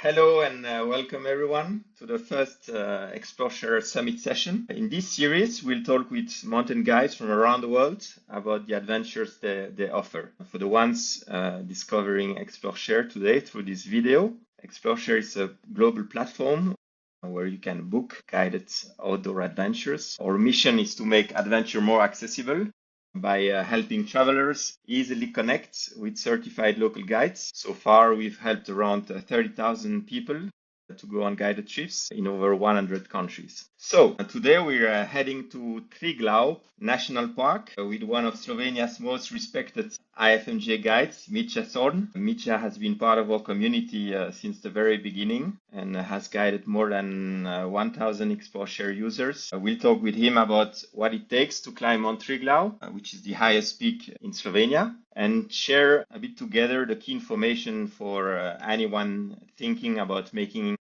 Hello and welcome everyone to the first Explore-Share Summit session. In this series, we'll talk with mountain guides from around the world about the adventures they offer. For the ones discovering Explore-Share today through this video, Explore-Share is a global platform where you can book guided outdoor adventures. Our mission is to make adventure more accessible by helping travelers easily connect with certified local guides. So far, we've helped around 30,000 people to go on guided trips in over 100 countries. So today we're heading to Triglav National Park with one of Slovenia's most respected IFMGA guides, Mitja Sorn. Mitja has been part of our community since the very beginning and has guided more than 1,000 Explore-Share users. We'll talk with him about what it takes to climb Mount Triglav, which is the highest peak in Slovenia, and share a bit together the key information for anyone thinking about making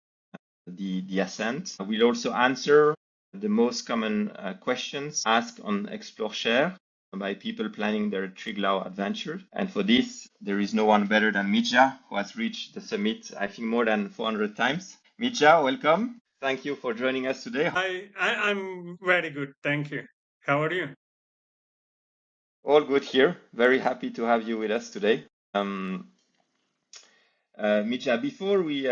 the ascent. We'll also answer the most common questions asked on Explore-Share by people planning their Triglav adventure. And for this, there is no one better than Mitja, who has reached the summit, I think, more than 400 times. Mitja, welcome. Thank you for joining us today. I'm very good, thank you. How are you? All good here. Very happy to have you with us today. Mitja, before we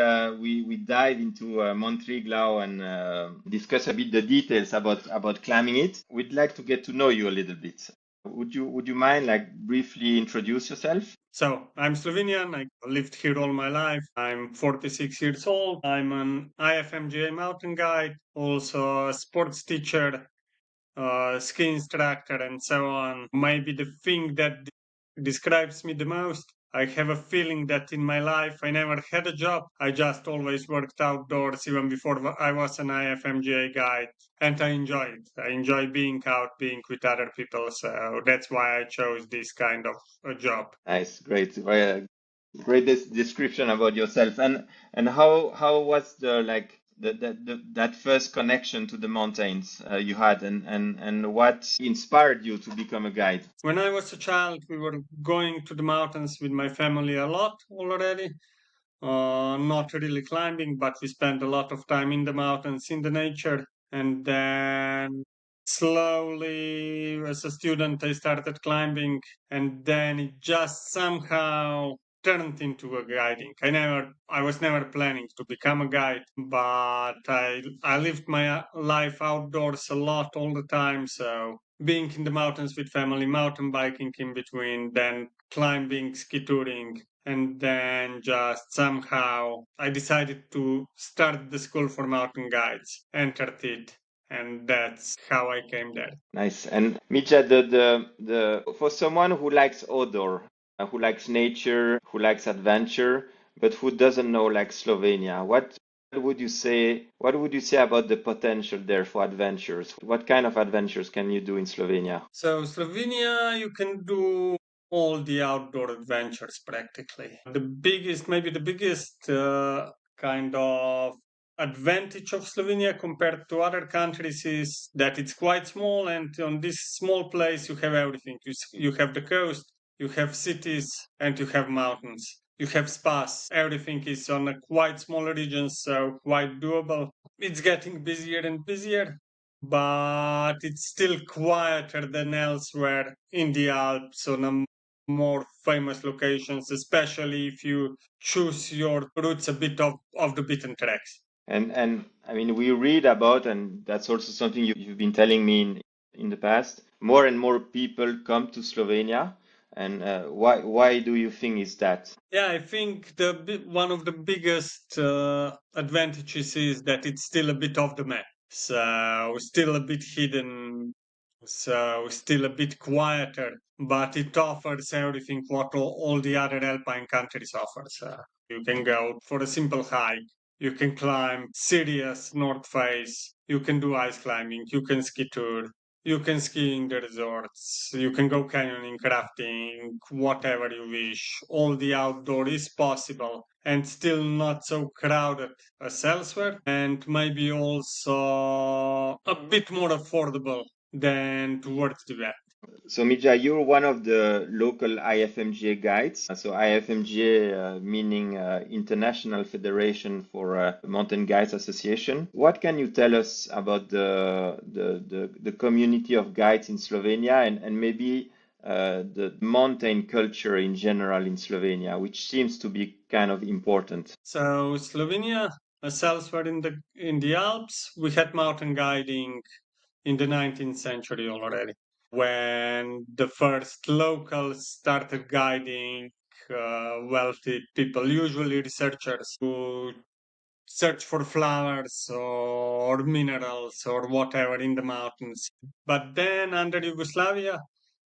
dive into Mount Triglav and discuss a bit the details about climbing it, we'd like to get to know you a little bit. Would you mind briefly introduce yourself? So, I'm Slovenian. I lived here all my life. I'm 46 years old. I'm an IFMGA mountain guide, also a sports teacher, ski instructor, and so on. Maybe the thing that describes me the most, I have a feeling that in my life I never had a job. I just always worked outdoors even before I was an IFMGA guide. And I enjoy it. I enjoy being out, being with other people. So that's why I chose this kind of a job. Nice, great, great description about yourself. And how was that first connection to the mountains you had, and what inspired you to become a guide? When I was a child, we were going to the mountains with my family a lot already. Not really climbing, but we spent a lot of time in the mountains, in the nature. And then slowly, as a student, I started climbing, and then it just somehow turned into a guiding. I was never planning to become a guide, but I lived my life outdoors a lot all the time. So being in the mountains with family, mountain biking in between, then climbing, ski touring, and then just somehow I decided to start the school for mountain guides, entered it, and that's how I came there. Nice. And Mitja, the for someone who likes outdoor, who likes nature, who likes adventure, but who doesn't know like Slovenia, what would you say? What would you say about the potential there for adventures? What kind of adventures can you do in Slovenia? So Slovenia, you can do all the outdoor adventures practically. Maybe the biggest kind of advantage of Slovenia compared to other countries is that it's quite small, and on this small place you have everything. You have the coast, you have cities, and you have mountains. You have spas. Everything is on a quite small region, so quite doable. It's getting busier and busier, but it's still quieter than elsewhere in the Alps on a more famous locations, especially if you choose your routes a bit of the beaten tracks. And I mean, we read about, and that's also something you've been telling me in the past. More and more people come to Slovenia, and why do you think is that? Yeah, I think one of the biggest advantages is that it's still a bit off the map. So still a bit hidden, so still a bit quieter, but it offers everything what all the other alpine countries offers. You can go for a simple hike, you can climb serious north face, you can do ice climbing, you can ski tour, you can ski in the resorts, you can go canyoning, crafting, whatever you wish. All the outdoor is possible and still not so crowded as elsewhere, and maybe also a bit more affordable than towards the west. So Mitja, you're one of the local IFMGA guides. So IFMGA meaning International Federation for Mountain Guides Association. What can you tell us about the community of guides in Slovenia and maybe the mountain culture in general in Slovenia, which seems to be kind of important? So Slovenia, as elsewhere in the Alps, we had mountain guiding in the 19th century already, when the first locals started guiding wealthy people, usually researchers who search for flowers or minerals or whatever in the mountains. But then under Yugoslavia,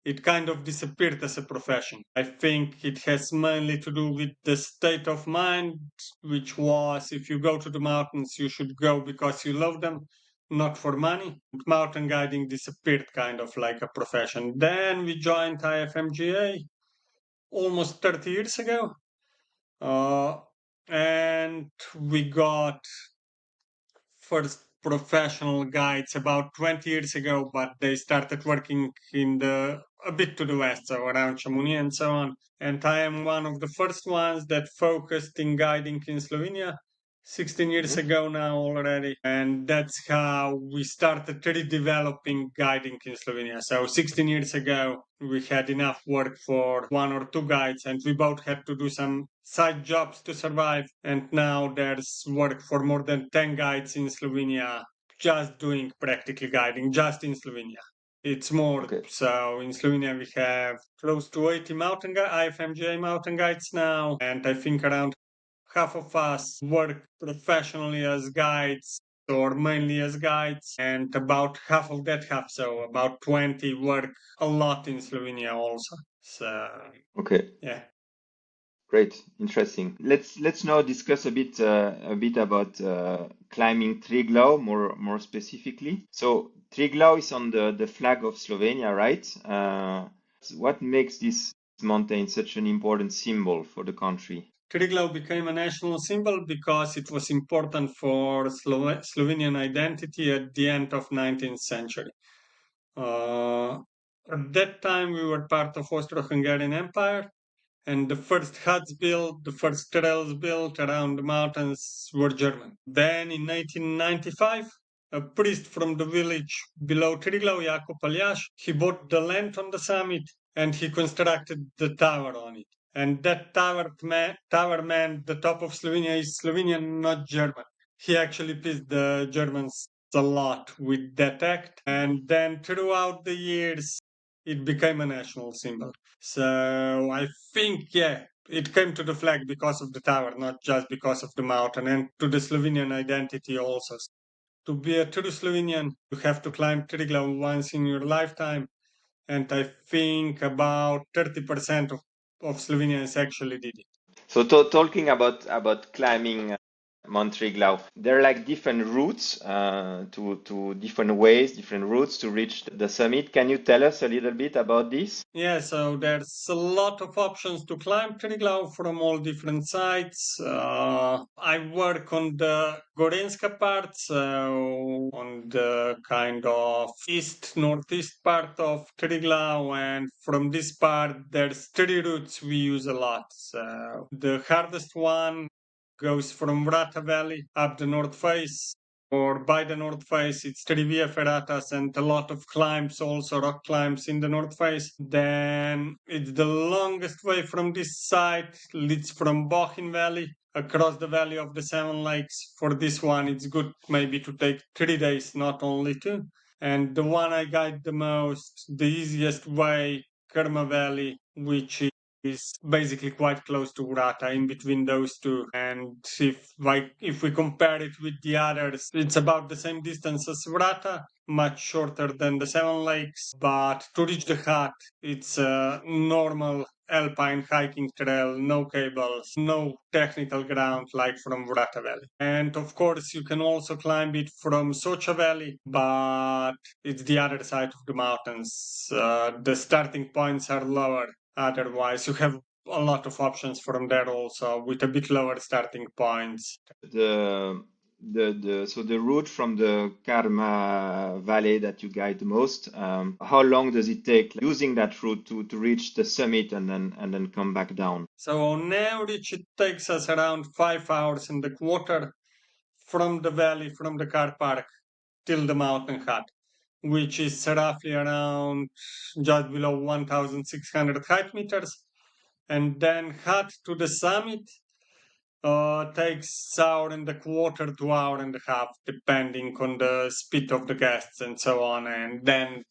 it kind of disappeared as a profession. I think it has mainly to do with the state of mind, which was if you go to the mountains, you should go because you love them, not for money. Mountain guiding disappeared kind of like a profession. Then we joined IFMGA almost 30 years ago. Uh, and we got first professional guides about 20 years ago, but they started working in the a bit to the west, so around Chamonix and so on. And I am one of the first ones that focused in guiding in Slovenia 16 years Mhm. ago now already. And that's how we started really developing guiding in Slovenia. So 16 years ago, we had enough work for one or two guides, and we both had to do some side jobs to survive. And now there's work for more than 10 guides in Slovenia just doing practical guiding, just in Slovenia. It's more. Okay. So in Slovenia, we have close to 80 IFMGA mountain guides now, and I think around half of us work professionally as guides or mainly as guides, and about half of that half, so about 20, work a lot in Slovenia also. So, Okay. yeah. Great, interesting. Let's now discuss a bit about climbing Triglav more specifically. So Triglav is on the flag of Slovenia, right? What makes this mountain such an important symbol for the country? Triglav became a national symbol because it was important for Slovenian identity at the end of 19th century. Uh, at that time, we were part of Austro-Hungarian Empire, and the first huts built, the first trails built around the mountains were German. Then in 1895, a priest from the village below Triglav, Jakub Aljaž, he bought the land on the summit and he constructed the tower on it. And that tower meant the top of Slovenia is Slovenian, not German. He actually pissed the Germans a lot with that act. And then throughout the years, it became a national symbol. So I think, yeah, it came to the flag because of the tower, not just because of the mountain, and to the Slovenian identity also. To be a true Slovenian, you have to climb Triglav once in your lifetime, and I think about 30% of Slovenians actually did it. So talking about climbing Mount Triglav, there are like different routes to different ways, different routes to reach the summit. Can you tell us a little bit about this? Yeah, so there's a lot of options to climb Triglav from all different sides. I work on the Gorenska part, so on the kind of northeast part of Triglav, and from this part there's three routes we use a lot. So the hardest one goes from Vrata Valley up the north face or by the north face. It's Trivia Ferratas and a lot of climbs, also rock climbs in the north face. Then it's the longest way from this side, leads from Bohin Valley across the Valley of the Seven Lakes. For this one, it's good maybe to take 3 days, not only two. And the one I guide the most, the easiest way, Kerma Valley, which is basically quite close to Urata in between those two. And if we compare it with the others, it's about the same distance as Urata, much shorter than the Seven Lakes. But to reach the hut, it's a normal alpine hiking trail, no cables, no technical ground like from Vrata Valley. And of course, you can also climb it from Socha Valley, but it's the other side of the mountains. The starting points are lower. Otherwise, you have a lot of options from there also with a bit lower starting points. The the route from the Karma Valley that you guide the most, how long does it take using that route to reach the summit and then come back down? So on average, it takes us around 5 hours and a quarter from the valley, from the car park till the mountain hut, which is roughly around just below 1,600 height meters. And then hut to the summit takes hour and a quarter to hour and a half, depending on the speed of the guests and so on. And then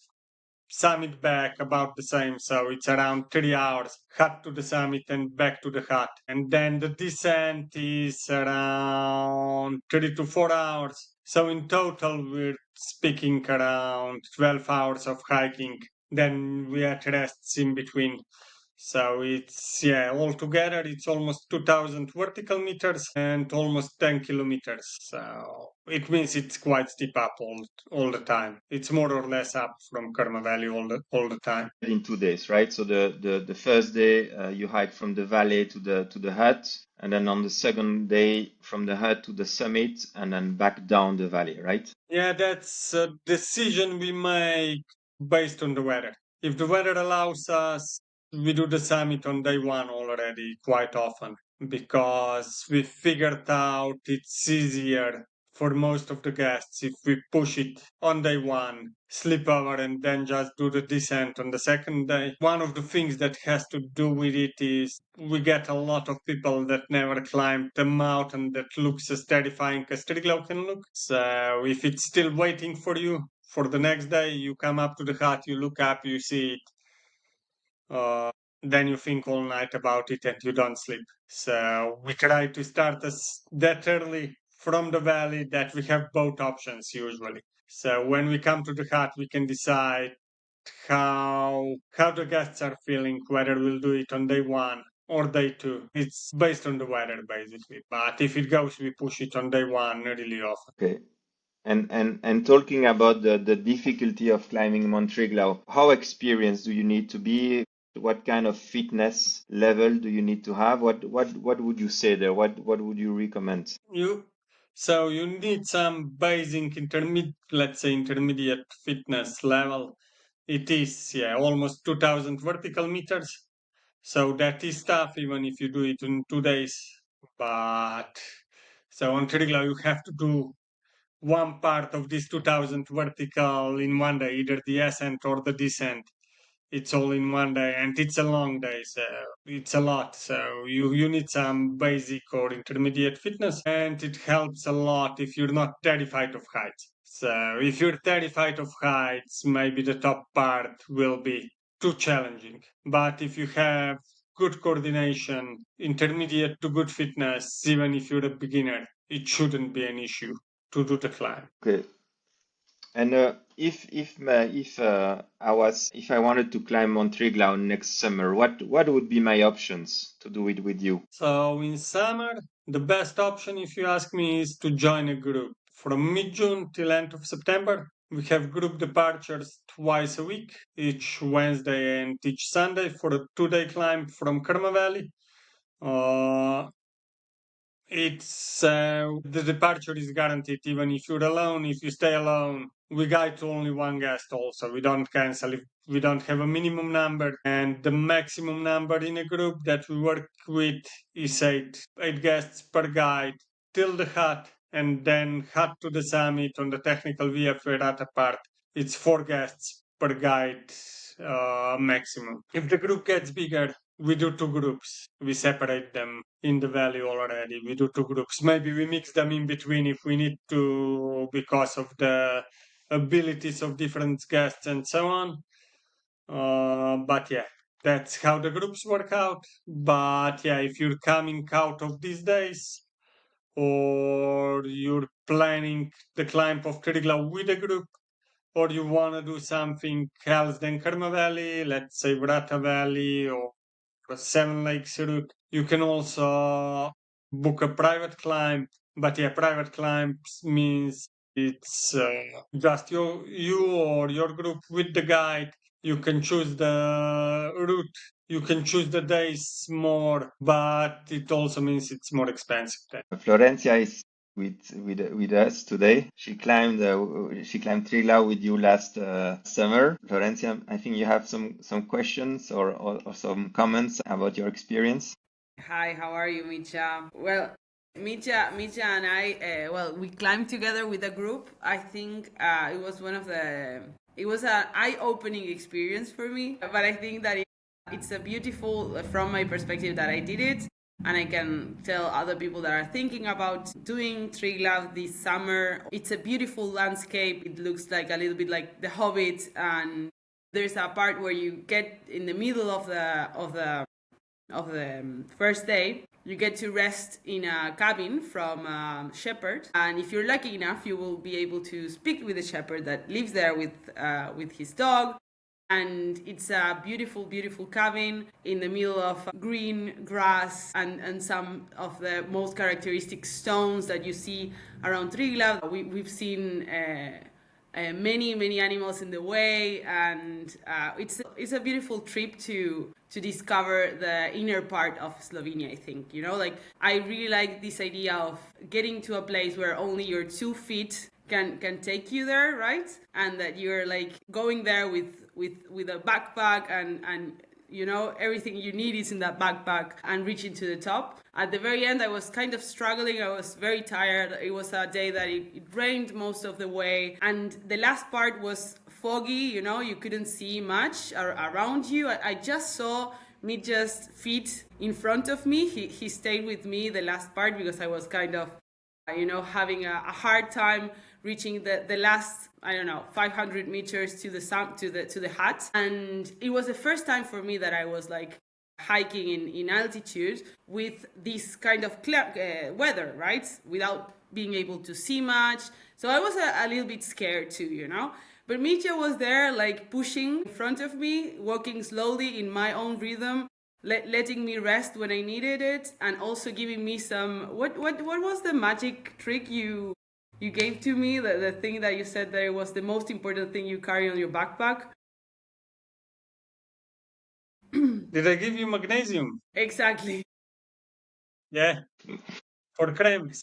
summit back about the same, so it's around 3 hours hut to the summit and back to the hut, and then the descent is around 3 to 4 hours, so in total we're speaking around 12 hours of hiking, then we had rests in between. So it's, yeah, altogether it's almost 2,000 vertical meters and almost 10 kilometers. So it means it's quite steep up all the time. It's more or less up from Karma Valley all the time. In 2 days, right? So the first day you hike from the valley to the hut, and then on the second day from the hut to the summit, and then back down the valley, right? Yeah, that's a decision we make based on the weather. If the weather allows us, we do the summit on day one already quite often because we figured out it's easier for most of the guests if we push it on day one, sleep over, and then just do the descent on the second day. One of the things that has to do with it is we get a lot of people that never climbed the mountain that looks as terrifying as Triglav can look. So if it's still waiting for you for the next day, you come up to the hut, you look up, you see it. Then you think all night about it and you don't sleep. So we try to start us that early from the valley that we have both options usually. So when we come to the hut, we can decide how the guests are feeling, whether we'll do it on day one or day two. It's based on the weather basically. But if it goes, we push it on day one really often. Okay. And talking about the difficulty of climbing Mount Triglav, how experienced do you need to be? What kind of fitness level do you need to have? What would you say there? What would you recommend? You need some basic intermediate fitness level. It is, yeah, almost 2,000 vertical meters. So that is tough even if you do it in 2 days. But so on Triglav you have to do one part of this 2,000 vertical in one day, either the ascent or the descent. It's all in one day, and it's a long day, so it's a lot. So you need some basic or intermediate fitness, and it helps a lot if you're not terrified of heights. So if you're terrified of heights, maybe the top part will be too challenging. But if you have good coordination, intermediate to good fitness, even if you're a beginner, it shouldn't be an issue to do the climb. Okay. And if I wanted to climb Mount Triglav next summer, what would be my options to do it with you? So in summer, the best option, if you ask me, is to join a group. From mid-June till end of September, we have group departures twice a week, each Wednesday and each Sunday for a 2-day climb from Kerma Valley. Uh, it's the departure is guaranteed even if you're alone. If you stay alone, we guide to only one guest. Also, we don't cancel if we don't have a minimum number, and the maximum number in a group that we work with is eight guests per guide till the hut, and then hut to the summit on the technical via ferrata part. It's 4 guests per guide maximum. If the group gets bigger, we do 2 groups. We separate them in the valley already. We do 2 groups. Maybe we mix them in between if we need to because of the abilities of different guests and so on. But yeah, that's how the groups work out. But yeah, if you're coming out of these days or you're planning the climb of Triglav with a group, or you want to do something else than Kerma Valley, let's say Vrata Valley or Seven Lakes route, you can also book a private climb. But yeah, private climbs means it's just you or your group with the guide. You can choose the route, you can choose the days more, but it also means it's more expensive then. Florencia is with us today. She climbed Triglav with you last summer. Florencia, I think you have some questions or some comments about your experience. Hi, how are you, Mitja? Well, Mitja and I, we climbed together with a group. I think it was it was an eye-opening experience for me. But I think that it's a beautiful, from my perspective, that I did it. And I can tell other people that are thinking about doing Triglav this summer. It's a beautiful landscape. It looks like a little bit like The Hobbit, and there's a part where you get in the middle of the first day, you get to rest in a cabin from a shepherd, and if you're lucky enough, you will be able to speak with the shepherd that lives there with his dog. And it's a beautiful, beautiful cabin in the middle of green grass and some of the most characteristic stones that you see around Triglav. We've seen many animals in the way, and it's a beautiful trip to discover the inner part of Slovenia. I think, like, I really like this idea of getting to a place where only your 2 feet can take you there, right? And that you're like going there with a backpack, and everything you need is in that backpack, and reaching to the top. At the very end, I was kind of struggling. I was very tired. It was a day that it rained most of the way, and the last part was foggy. You couldn't see much around you. I just saw Mitja's feet in front of me. He stayed with me the last part because I was kind of having a hard time reaching the last, I don't know, 500 meters to the hut. And it was the first time for me that I was like hiking in altitude with this kind of weather, right? Without being able to see much. So I was a little bit scared too, But Mitja was there, like pushing in front of me, walking slowly in my own rhythm, letting me rest when I needed it, and also giving me some. What was the magic trick you gave to me? The thing that you said that it was the most important thing you carry on your backpack. Did I give you magnesium? Exactly. Yeah, for cramps.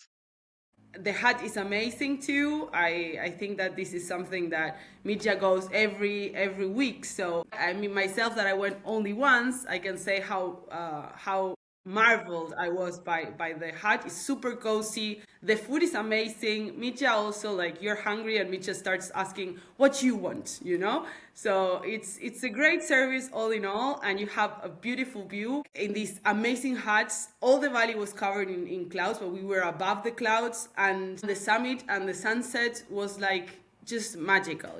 The hut is amazing too. I think that this is something that Mitja goes every week. So I mean, myself, that I went only once, I can say how marveled I was by the hut. It's super cozy. The food is amazing. Mitja also, like, you're hungry and Mitja starts asking what you want, So it's a great service all in all, and you have a beautiful view in these amazing huts. All the valley was covered in clouds, but we were above the clouds, and the summit and the sunset was like just magical,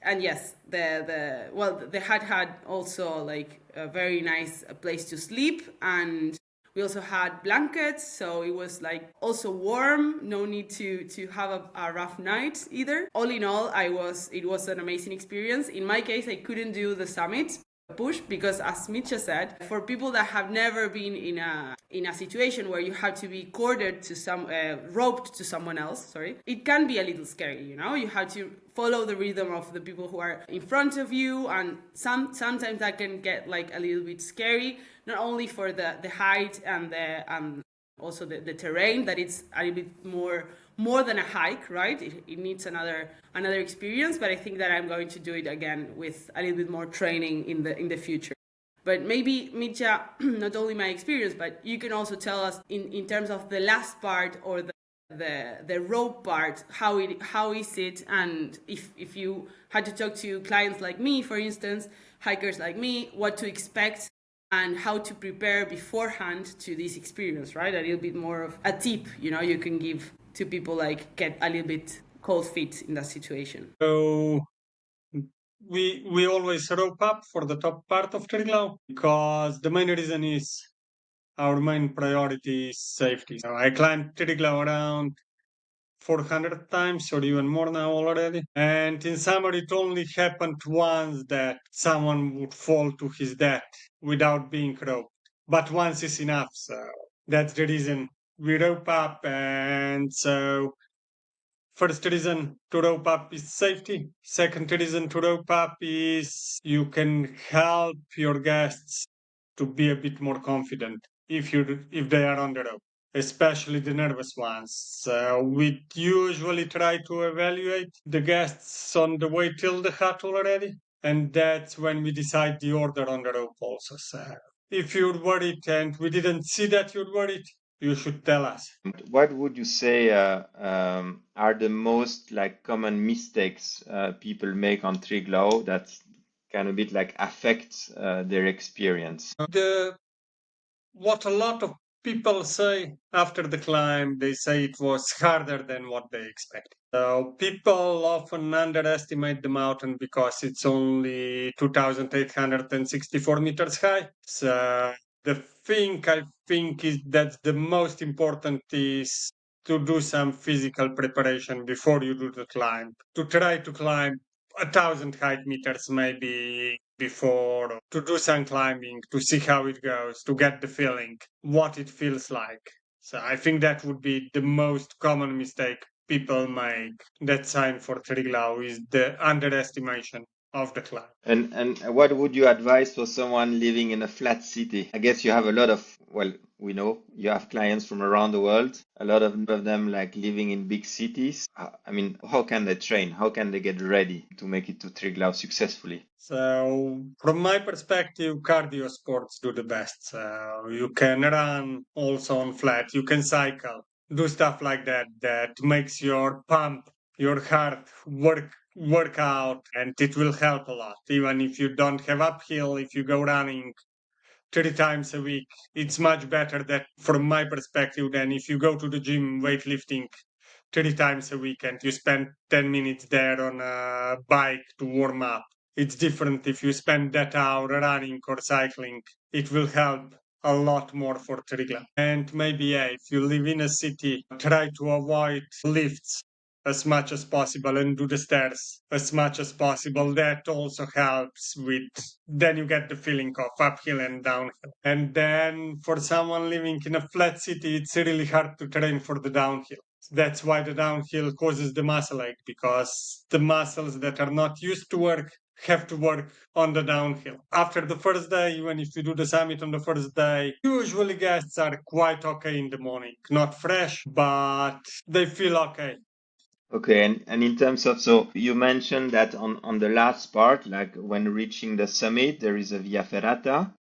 And yes, the hut had also like a very nice place to sleep, and we also had blankets, so it was like also warm. No need to have a rough night either. All in all, it was an amazing experience. In my case, I couldn't do the summit push because, as Mitja said, for people that have never been in a situation where you have to be corded to roped to someone else, it can be a little scary. You have to follow the rhythm of the people who are in front of you, and sometimes that can get like a little bit scary, not only for the height and also the terrain, that it's a little bit more than a hike, right? It needs another experience, but I think that I'm going to do it again with a little bit more training in the future. But maybe, Mitja, not only my experience, but you can also tell us in terms of the last part, or the rope part, how is it, and if you had to talk to clients like me, for instance, hikers like me, what to expect and how to prepare beforehand to this experience, right? A little bit more of a tip, you can give to people, like, get a little bit cold feet in that situation. So we always rope up for the top part of Triglav, because the main reason is our main priority is safety. So I climbed Triglav around 400 times or even more now already. And in summer, it only happened once that someone would fall to his death without being roped. But once is enough. So that's the reason we rope up. And so first reason to rope up is safety. Second reason to rope up is you can help your guests to be a bit more confident if they are on the rope. especially the nervous ones. We usually try to evaluate the guests on the way till the hut already, and that's when we decide the order on the rope also. So if you're worried and we didn't see that you're worried, you should tell us. What would you say are the most like common mistakes people make on Triglav that kind of bit like affect their experience? What a lot of people say after the climb, they say it was harder than what they expected. So people often underestimate the mountain because it's only 2,864 meters high. So the thing I think is that the most important is to do some physical preparation before you do the climb. To try to climb 1,000 height meters maybe before, to do some climbing, to see how it goes, to get the feeling, what it feels like. So I think that would be the most common mistake people make that sign for Triglav is the underestimation of the climb. And what would you advise for someone living in a flat city? I guess you have a lot of, well, we know you have clients from around the world, a lot of them like living in big cities. I mean, how can they train? How can they get ready to make it to Triglav successfully? So, from my perspective, cardio sports do the best. So, you can run also on flat, you can cycle, do stuff like that that makes your pump, your heart work out, and it will help a lot. Even if you don't have uphill, if you go running 30 times a week, it's much better that from my perspective than if you go to the gym weightlifting 30 times a week and you spend 10 minutes there on a bike to warm up. It's different if you spend that hour running or cycling. It will help a lot more for Triglav. And maybe, yeah, if you live in a city, try to avoid lifts as much as possible and do the stairs as much as possible. That also helps with, then you get the feeling of uphill and downhill. And then for someone living in a flat city, it's really hard to train for the downhill. That's why the downhill causes the muscle ache, because the muscles that are not used to work have to work on the downhill. After the first day, even if you do the summit on the first day, usually guests are quite okay in the morning. Not fresh, but they feel okay. Okay, and in terms of, so you mentioned that on the last part, like when reaching the summit, there is a via ferrata,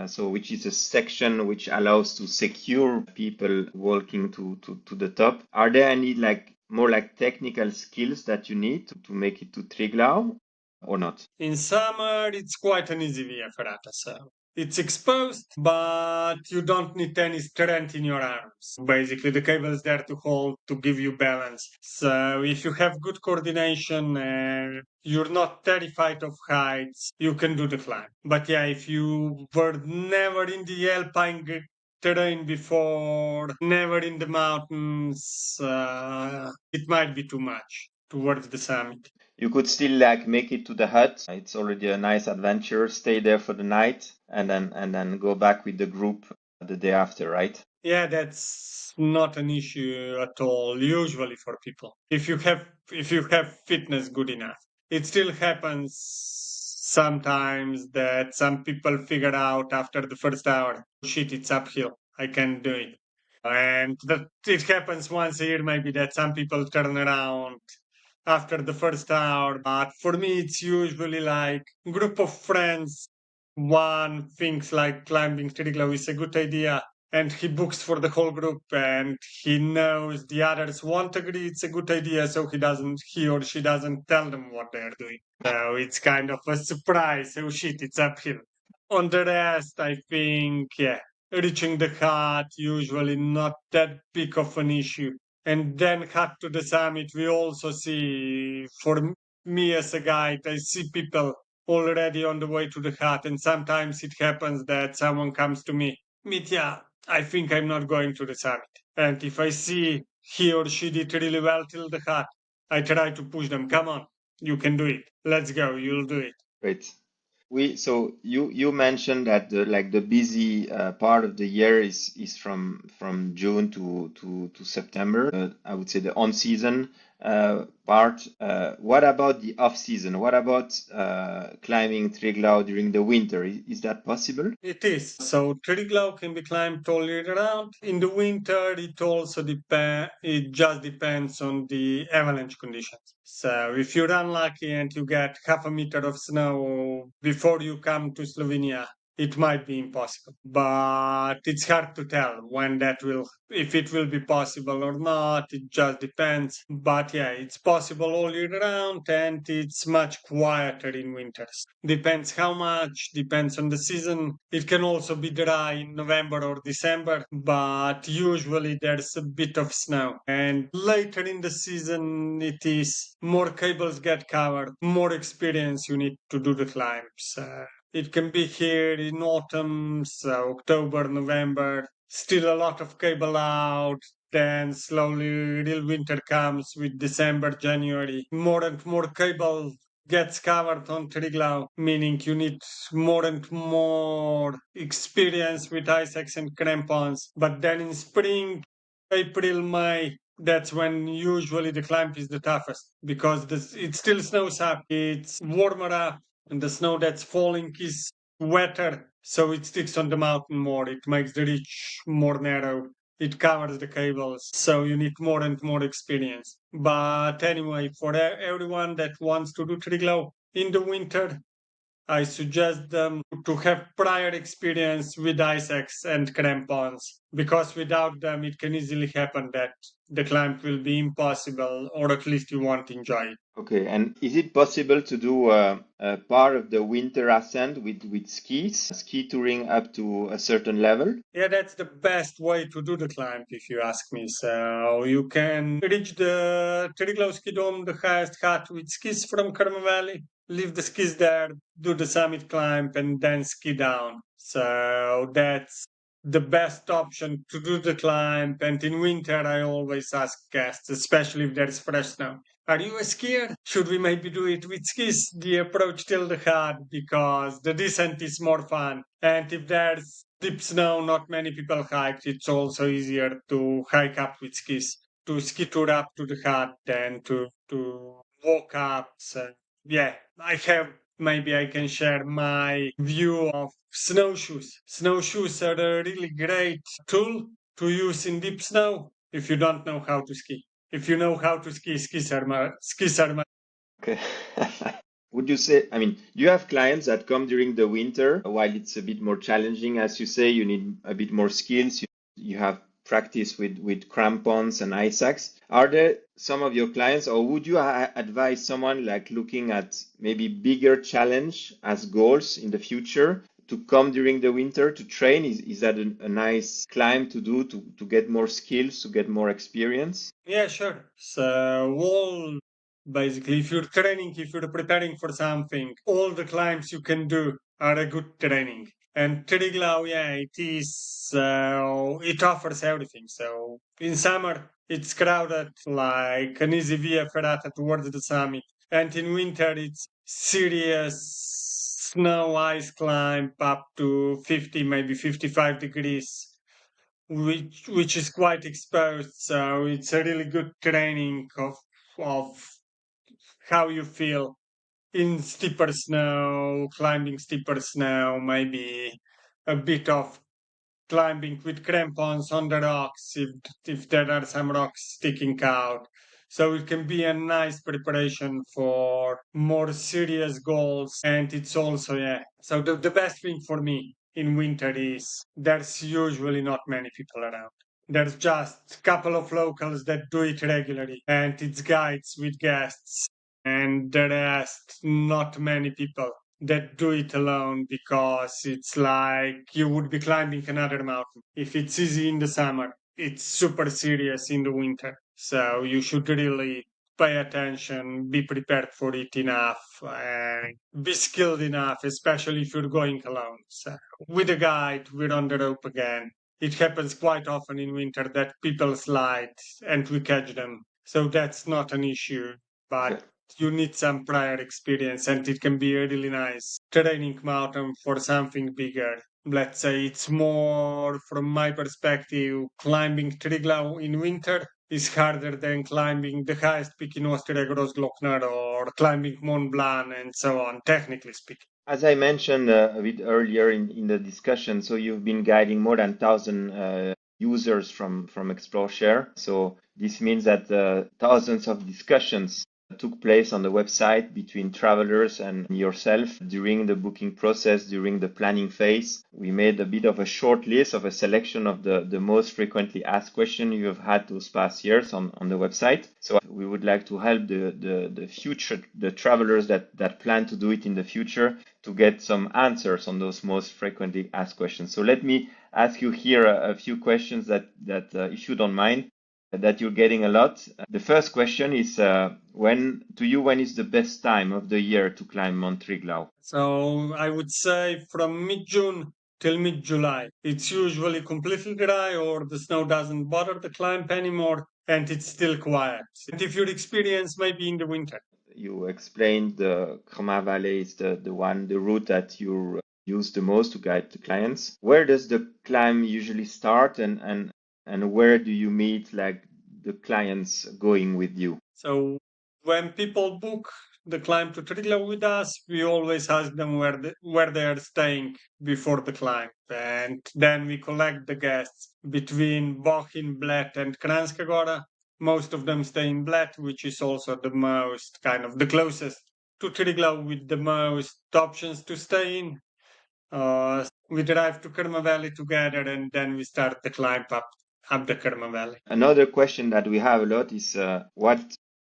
so which is a section which allows to secure people walking to the top. Are there any like more like technical skills that you need to make it to Triglav or not? In summer, it's quite an easy via ferrata. So it's exposed, but you don't need any strength in your arms. Basically, the cable is there to hold, to give you balance. So if you have good coordination and you're not terrified of heights, you can do the climb. But yeah, if you were never in the alpine terrain before, never in the mountains, it might be too much towards the summit. You could still like make it to the hut. It's already a nice adventure. Stay there for the night and then go back with the group the day after, right? Yeah, that's not an issue at all, usually for people. If you have fitness good enough. It still happens sometimes that some people figure out after the first hour, shit, it's uphill. I can't do it. And that it happens once a year maybe that some people turn around after the first hour. But for me it's usually like group of friends. One thinks like climbing Triglav is a good idea and he books for the whole group and he knows the others won't agree it's a good idea, so he or she doesn't tell them what they're doing. So it's kind of a surprise. Oh shit, it's uphill. On the rest, I think, yeah, reaching the hut usually not that big of an issue. And then hut to the summit, we also see, for me as a guide, I see people already on the way to the hut, and sometimes it happens that someone comes to me, Mitja, I think I'm not going to the summit. And if I see he or she did really well till the hut, I try to push them. Come on, you can do it. Let's go. You'll do it. Great. So you mentioned that the busy part of the year is from June to September. I would say the on season part. What about the off season? What about climbing Triglav during the winter? Is that possible? It is. So Triglav can be climbed all year round. In the winter, it also depends. It just depends on the avalanche conditions. So if you're unlucky and you get half a meter of snow before you come to Slovenia, it might be impossible. But it's hard to tell when that will, if it will be possible or not. It just depends. But yeah, it's possible all year round and it's much quieter in winters. Depends how much, depends on the season. It can also be dry in November or December, but usually there's a bit of snow. And later in the season, it is more cables get covered, more experience you need to do the climbs. It can be here in autumn, so October, November, still a lot of cable out. Then slowly real winter comes with December, January. More and more cable gets covered on Triglav, meaning you need more and more experience with ice axe and crampons. But then in spring, April, May, that's when usually the climb is the toughest because it still snows up, it's warmer up, and the snow that's falling is wetter, so it sticks on the mountain more. It makes the ridge more narrow. It covers the cables, so you need more and more experience. But anyway, for everyone that wants to do Triglav in the winter, I suggest them to have prior experience with ice axe and crampons, because without them, it can easily happen that the climb will be impossible, or at least you won't enjoy it. Okay, and is it possible to do a part of the winter ascent with skis, ski touring up to a certain level? Yeah, that's the best way to do the climb, if you ask me. So you can reach the Triglav ski dome, the highest hut, with skis from Kerma Valley, leave the skis there, do the summit climb, and then ski down. So that's the best option to do the climb. And in winter, I always ask guests, especially if there's fresh snow, are you a skier? Should we maybe do it with skis? The approach till the hut, because the descent is more fun. And if there's deep snow, not many people hiked. It's also easier to hike up with skis, to ski tour up to the hut than to walk up. So yeah, maybe I can share my view of snowshoes. Snowshoes are a really great tool to use in deep snow if you don't know how to ski. If you know how to ski, skis are my. Okay. Would you say, I mean, you have clients that come during the winter while it's a bit more challenging, as you say, you need a bit more skills, you have practice with crampons and ice axe. Are there some of your clients, or would you advise someone like looking at maybe bigger challenge as goals in the future to come during the winter to train? Is that a nice climb to do to get more skills, to get more experience? Yeah, sure. So all basically, if you're training, if you're preparing for something, all the climbs you can do are a good training. And Triglav, yeah, it is. It offers everything. So in summer, it's crowded like an easy via ferrata towards the summit. And in winter, it's serious snow ice climb up to 50, maybe 55 degrees, which is quite exposed. So it's a really good training of how you feel in steeper snow, climbing steeper snow, maybe a bit of climbing with crampons on the rocks if there are some rocks sticking out. So it can be a nice preparation for more serious goals. And it's also, yeah. So the best thing for me in winter is there's usually not many people around. There's just a couple of locals that do it regularly, and it's guides with guests, and the rest, not many people that do it alone, because it's like you would be climbing another mountain. If it's easy in the summer, it's super serious in the winter. So you should really pay attention, be prepared for it enough, and be skilled enough, especially if you're going alone. So with a guide, we're on the rope again. It happens quite often in winter that people slide and we catch them. So that's not an issue. But you need some prior experience, and it can be a really nice training mountain for something bigger. Let's say it's more, from my perspective, climbing Triglav in winter is harder than climbing the highest peak in Austria, Grossglockner, or climbing Mont Blanc, and so on, technically speaking. As I mentioned a bit earlier in the discussion, so you've been guiding more than 1,000 users from Explore-Share. So this means that thousands of discussions took place on the website between travelers and yourself during the booking process, during the planning phase. We made a bit of a short list of a selection of the most frequently asked questions you have had those past years on the website. So we would like to help the travelers that plan to do it in the future to get some answers on those most frequently asked questions. So let me ask you here a few questions that if you don't mind, that you're getting a lot. The first question is, when is the best time of the year to climb Mount Triglav? So I would say from mid-June till mid-July. It's usually completely dry, or the snow doesn't bother the climb anymore, and it's still quiet. And if your experience maybe in the winter. You explained the Krma Valley is the route that you use the most to guide the clients. Where does the climb usually start, and where do you meet like the clients going with you? So when people book the climb to Triglav with us, we always ask them where they are staying before the climb, and then we collect the guests between Bohin, Bled, and Kranjska Gora. Most of them stay in Bled, which is also the most kind of the closest to Triglav with the most options to stay in. We drive to Krma Valley together, and then we start the climb up the Krma Valley. Another question that we have a lot is what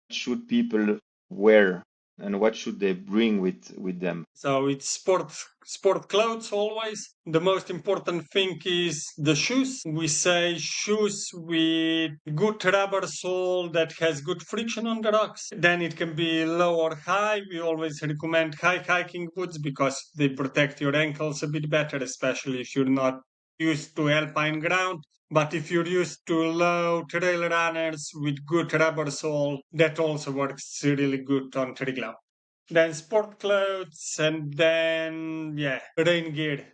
should people wear and what should they bring with them? So it's sport clothes always. The most important thing is the shoes. We say shoes with good rubber sole that has good friction on the rocks. Then it can be low or high. We always recommend high hiking boots because they protect your ankles a bit better, especially if you're not used to alpine ground. But if you're used to low trail runners with good rubber sole, that also works really good on Triglav. Then sport clothes, and then, rain gear.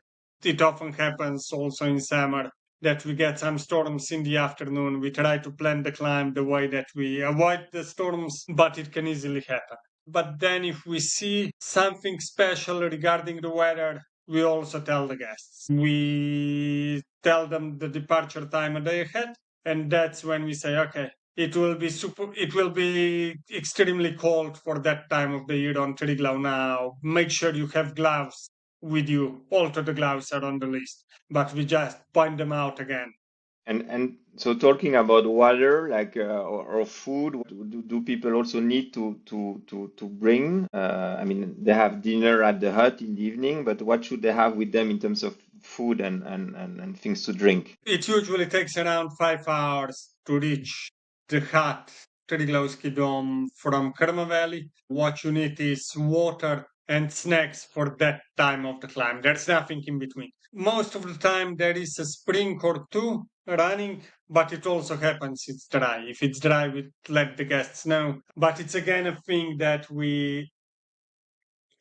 It often happens also in summer that we get some storms in the afternoon. We try to plan the climb the way that we avoid the storms, but it can easily happen. But then if we see something special regarding the weather, we also tell the guests. We tell them the departure time a day ahead, and that's when we say, okay, it will be extremely cold for that time of the year on Triglav now. Make sure you have gloves with you. Also the gloves are on the list, but we just point them out again. And so talking about water, like or food, do people also need to bring? I mean, they have dinner at the hut in the evening, but what should they have with them in terms of food and things to drink? It usually takes around 5 hours to reach the hut, Triglavski Dome, from Krma Valley. What you need is water and snacks for that time of the climb. There's nothing in between. Most of the time there is a spring or two running, but it also happens it's dry. If it's dry, we let the guests know. But it's again a thing that we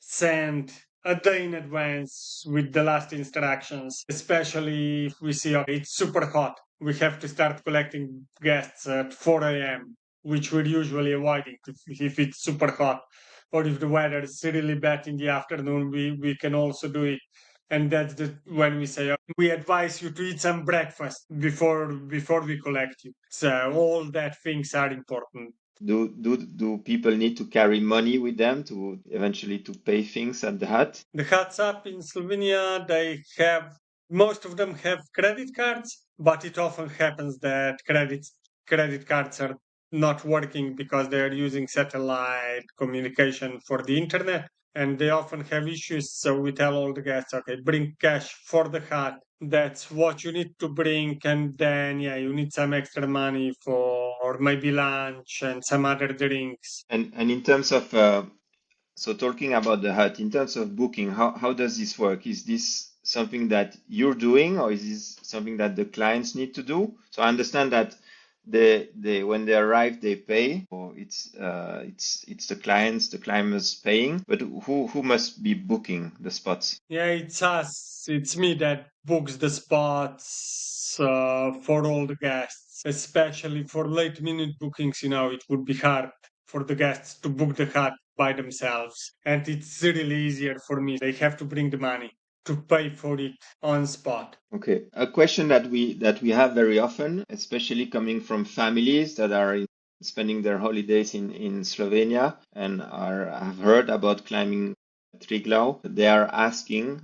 send a day in advance with the last instructions, especially if we see it's super hot. We have to start collecting guests at 4 a.m., which we're usually avoiding if it's super hot. Or if the weather is really bad in the afternoon, we can also do it. And that's when we say we advise you to eat some breakfast before we collect you. So all that things are important. Do people need to carry money with them to eventually to pay things at the hut? The huts up in Slovenia, most of them have credit cards, but it often happens that credit cards are not working because they are using satellite communication for the internet, and they often have issues. So we tell all the guests, okay, bring cash for the hut. That's what you need to bring, and then you need some extra money for maybe lunch and some other drinks. And in terms of so talking about the hut, in terms of booking, how does this work? Is this something that you're doing, or is this something that the clients need to do? So I understand that they when they arrive they pay, or it's the climbers paying, but who must be booking the spots? Yeah, it's us. It's me that books the spots for all the guests, especially for late minute bookings. It would be hard for the guests to book the hut by themselves, and it's really easier for me. They have to bring the money to pay for it on spot. Okay, a question that we have very often, especially coming from families that are spending their holidays in Slovenia and have heard about climbing Triglav. They are asking,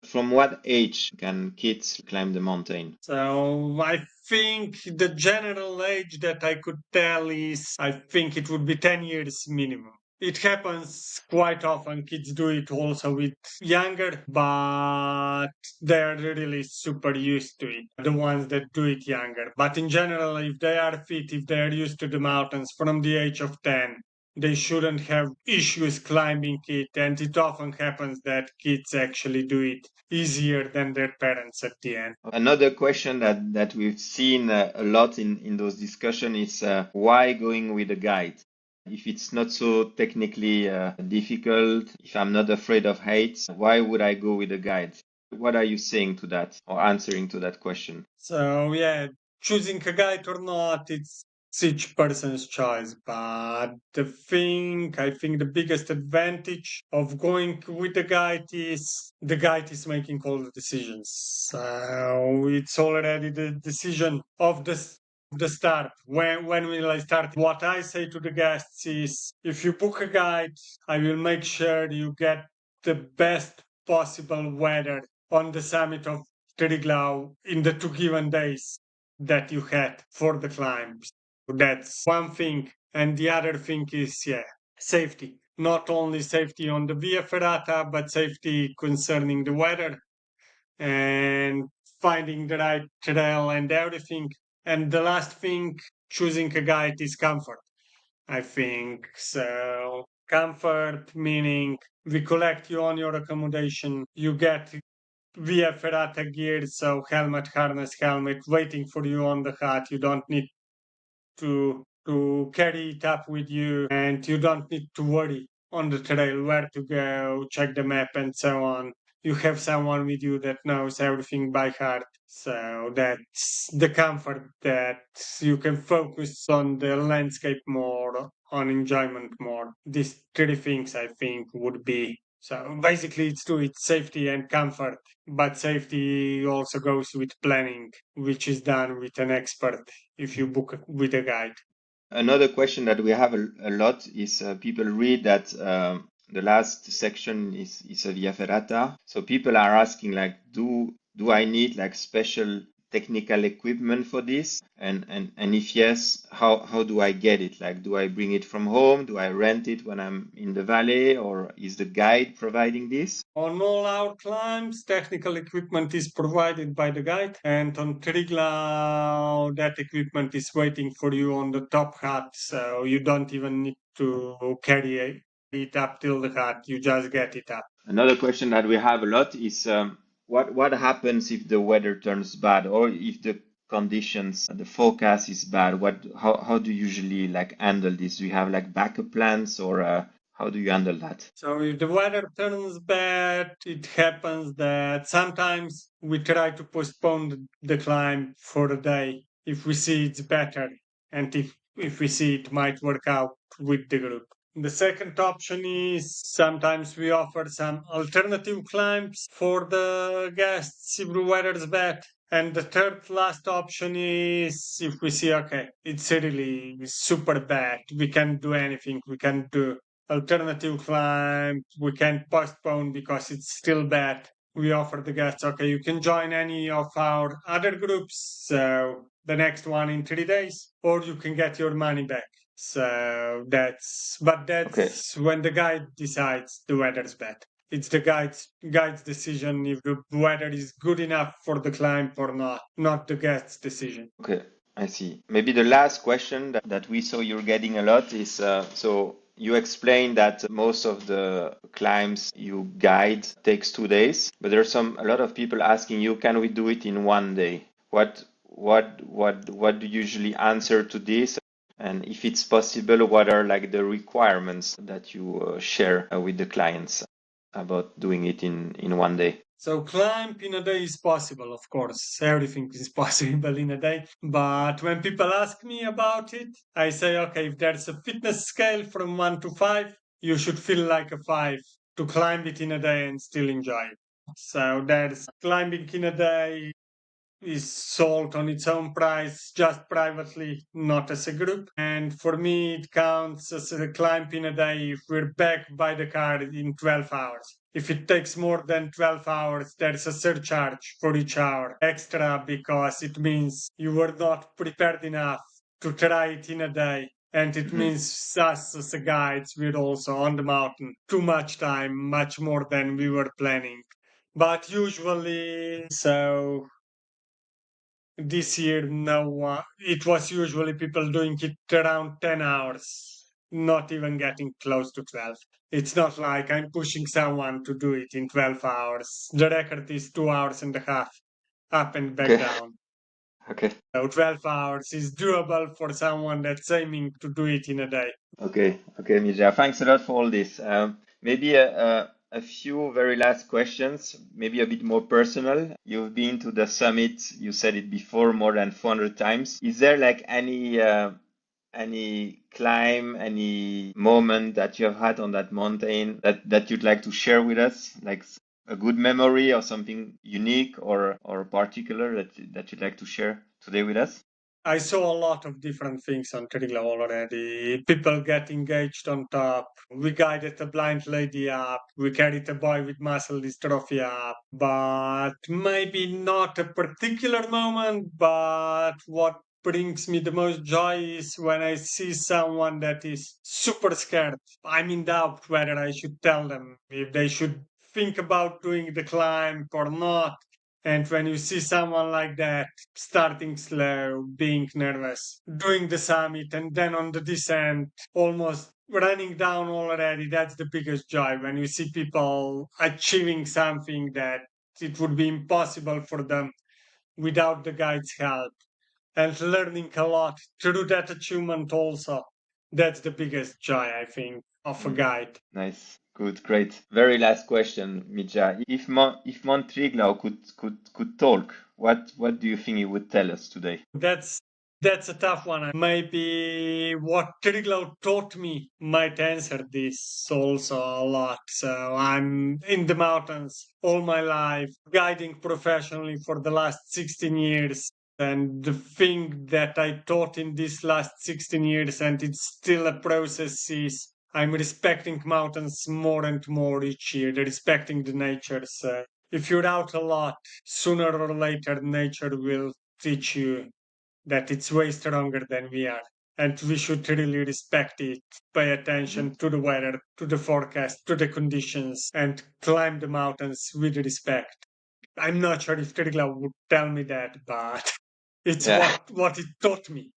from what age can kids climb the mountain? So I think the general age that I could tell is, I think it would be 10 years minimum. It happens quite often. Kids do it also with younger, but they're really super used to it. The ones that do it younger. But in general, if they are fit, if they're used to the mountains from the age of 10, they shouldn't have issues climbing it. And it often happens that kids actually do it easier than their parents at the end. Another question that we've seen a lot in those discussions is why going with a guide? If it's not so technically difficult, if I'm not afraid of heights, why would I go with a guide? What are you saying to that, or answering to that question? So yeah, choosing a guide or not, it's each person's choice. But I think the biggest advantage of going with the guide is making all the decisions. So it's already the decision of the start. When will I start? What I say to the guests is, if you book a guide, I will make sure you get the best possible weather on the summit of Triglav in the 2 given days that you had for the climbs. That's one thing. And the other thing is, safety. Not only safety on the Via Ferrata, but safety concerning the weather and finding the right trail and everything. And the last thing, choosing a guide is comfort, I think. So, comfort meaning we collect you on your accommodation, you get Via Ferrata gear, so helmet, harness, helmet, waiting for you on the hut. You don't need to carry it up with you, and you don't need to worry on the trail where to go, check the map, and so on. You have someone with you that knows everything by heart. So that's the comfort, that you can focus on the landscape more, on enjoyment more. These three things I think would be. So basically it's safety and comfort, but safety also goes with planning, which is done with an expert if you book with a guide. Another question that we have a lot is people read that the last section is a Via Ferrata. So people are asking, like, do I need like special technical equipment for this? And if yes, how do I get it? Like, do I bring it from home? Do I rent it when I'm in the valley, or is the guide providing this? On all our climbs, technical equipment is provided by the guide, and on Triglav, that equipment is waiting for you on the top hut, so you don't even need to carry it up till the hut. You just get it up. Another question that we have a lot is what happens if the weather turns bad, or if the conditions, the forecast is bad? How do you usually like handle this? Do you have like backup plans, or how do you handle that? So if the weather turns bad, it happens that sometimes we try to postpone the climb for a day if we see it's better, and if we see it might work out with the group. The second option is sometimes we offer some alternative climbs for the guests if the weather's bad. And the third last option is if we see, okay, it's really super bad, we can't do anything, we can't do alternative climb, we can't postpone because it's still bad. We offer the guests, okay, you can join any of our other groups, so the next one in 3 days, or you can get your money back. So that's Okay. when the guide decides the weather's bad. It's the guide's decision if the weather is good enough for the climb or not the guest's decision. Okay, I see. Maybe the last question that we saw you're getting a lot is so you explained that most of the climbs you guide takes 2 days, but there's a lot of people asking you, can we do it in one day? what do you usually answer to this? And if it's possible, what are like the requirements that you share with the clients about doing it in one day? So climb in a day is possible, of course. Everything is possible in a day. But when people ask me about it, I say, okay, if there's a fitness scale from 1 to 5, you should feel like a 5 to climb it in a day and still enjoy it. So there's climbing in a day is sold on its own price, just privately, not as a group. And for me, it counts as a climb in a day if we're back by the car in 12 hours. If it takes more than 12 hours, there's a surcharge for each hour extra because it means you were not prepared enough to try it in a day. And it means us as a guides, we're also on the mountain too much time, much more than we were planning. But usually, so this year, no, it was usually people doing it around 10 hours, not even getting close to 12. It's not like I'm pushing someone to do it in 12 hours. The record is 2 hours and a half, up and back down. Okay. So 12 hours is doable for someone that's aiming to do it in a day. Okay, Mitja, thanks a lot for all this. Maybe a few very last questions, maybe a bit more personal. You've been to the summit, you said it before, more than 400 times. Is there like any climb, any moment that you have had on that mountain that you'd like to share with us, like a good memory or something unique or particular that you'd like to share today with us? I saw a lot of different things on Triglav already. People get engaged on top. We guided a blind lady up. We carried a boy with muscle dystrophy up. But maybe not a particular moment, but what brings me the most joy is when I see someone that is super scared. I'm in doubt whether I should tell them if they should think about doing the climb or not. And when you see someone like that, starting slow, being nervous, doing the summit, and then on the descent, almost running down already, that's the biggest joy. When you see people achieving something that it would be impossible for them without the guide's help, and learning a lot through that achievement also. That's the biggest joy, I think, of a guide. Nice. Good, great. Very last question, Mitja. If Mount Triglav could talk, what do you think it would tell us today? That's a tough one. Maybe what Triglav taught me might answer this also a lot. So I'm in the mountains all my life, guiding professionally for the last 16 years. And the thing that I taught in these last 16 years, and it's still a process, is I'm respecting mountains more and more each year, respecting the nature. So if you're out a lot, sooner or later, nature will teach you that it's way stronger than we are. And we should really respect it, pay attention to the weather, to the forecast, to the conditions, and climb the mountains with respect. I'm not sure if Triglav would tell me that, but it's Yeah. what it taught me.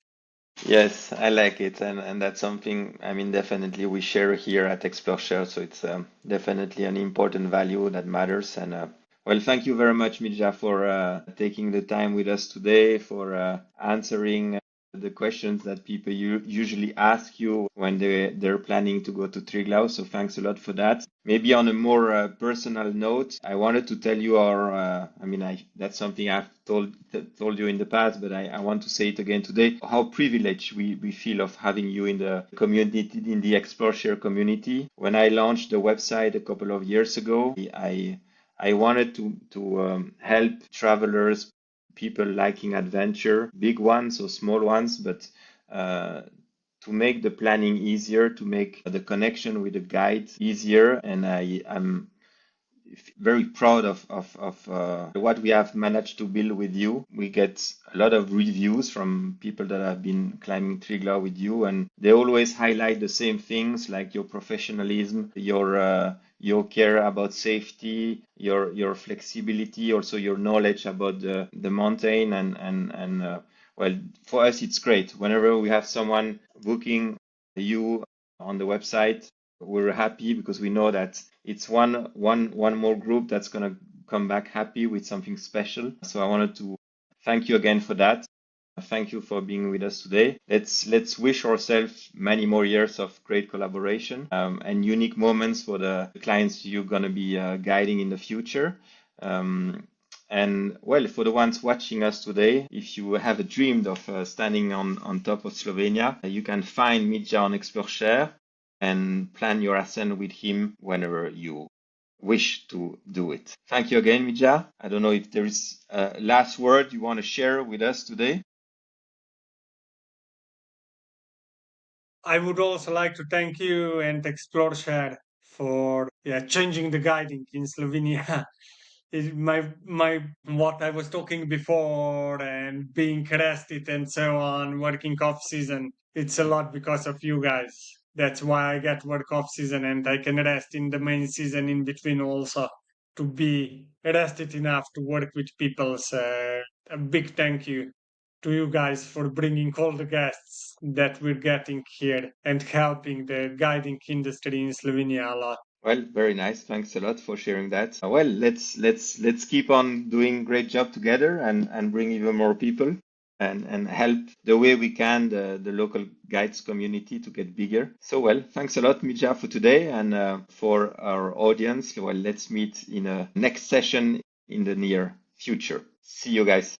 Yes, I like it, and that's something, I mean, definitely we share here at Explore-Share, so it's definitely an important value that matters. And well, thank you very much, Mitja, for taking the time with us today, for answering the questions that people usually ask you when they're planning to go to Triglav. So thanks a lot for that. Maybe on a more personal note, I wanted to tell you that's something I've told you in the past, but I want to say it again today, how privileged we feel of having you in the community, in the Explore-Share community. When I launched the website a couple of years ago, I wanted to help travelers, people liking adventure, big ones or small ones, but to make the planning easier, to make the connection with the guide easier. And I'm very proud of what we have managed to build with you. We get a lot of reviews from people that have been climbing Triglav with you, and they always highlight the same things, like your professionalism, your care about safety, your flexibility, also your knowledge about the mountain, and well, for us it's great. Whenever we have someone booking you on the website, we're happy because we know that it's one more group that's gonna come back happy with something special. So I wanted to Thank you again for that. Thank you for being with us today. Let's wish ourselves many more years of great collaboration and unique moments for the clients you're going to be guiding in the future. And well, for the ones watching us today, if you have dreamed of standing on top of Slovenia, you can find Mitja on Explore-Share and plan your ascent with him whenever you wish to do it. Thank you again, Mitja. I don't know if there is a last word you want to share with us today. I would also like to thank you and Explore-Share for changing the guiding in Slovenia. My what I was talking before and being rested and so on, working off season. It's a lot because of you guys. That's why I get work off season and I can rest in the main season in between also to be rested enough to work with people. So a big thank you to you guys for bringing all the guests that we're getting here and helping the guiding industry in Slovenia a lot. Well, very nice. Thanks a lot for sharing that. Well, let's keep on doing great job together and bring even more people and help the way we can the local guides community to get bigger. So well, thanks a lot, Mitja, for today and for our audience. Well, let's meet in a next session in the near future. See you guys.